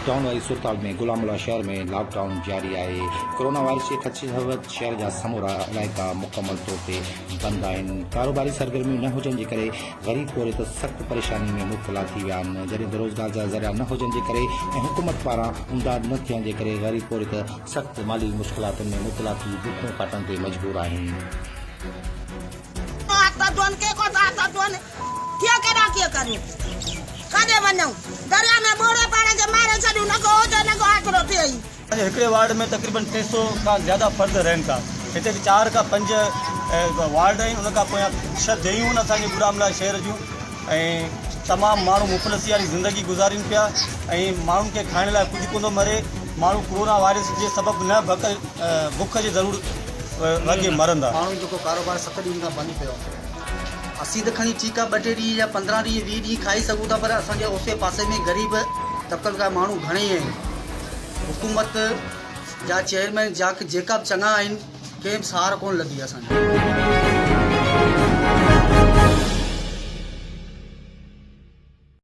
Lockdown वाली सूरत में गुलामुल्ला शहर में लॉकडाउन जारी है। कोरोना वायरस के खदशे शहर जा समूरा इलाइक़ा मुकम्मल तौर पर बंद आहिनि। कारोबारी सरगर्मियूं न हुजण जे करे ग़रीब तौर ते सख़्त परेशानी में मुब्तला थी विया आहिनि। जॾहिं बेरोज़गार जा ज़रिया न हुजण जे करे ऐं हुकूमत पारां इमदाद न थियण जे करे ग़रीब तौर ते सख़्त माली मुश्किलातुनि में मुब्तला थी बुखियूं काटण ते मजबूर आहिनि। काॾे वञूं दरिया में ॿोड़े पाणे खे मारे छॾियूं न को हुजे न को आखिरो थिए ई। हिकिड़े वार्ड में तक़रीबन 300 खां ज़्यादा फ़र्द रहनि था। हिते 4 खां 5 वार्ड आहिनि। उन खां पोयां 6 देयूं आहिनि असांजे गुलामुल्ला शहर जूं ऐं तमामु माण्हू मुफ़लसी वारी ज़िंदगी गुज़ारीनि पिया ऐं माण्हुनि खे खाइण लाइ कुझु कोन थो मरे। माण्हू कोरोना वायरस जे सबबु न बुख जे ज़रूरु लॻे मरंदा। माण्हू जेको कारोबार 7 ॾींहंनि खां बंदि पियो आहे। असीं त खणी ठीकु आहे 2 ॾींहं या 15 ॾींहं 20 ॾींहं खाई सघूं था, पर असांजे उसे पासे में ग़रीब तबक़नि खां माण्हू घणेई आहिनि। हुकूमत जा चेयरमैन जेका बि चङा आहिनि कंहिं बि सहार कोन लधी असांखे।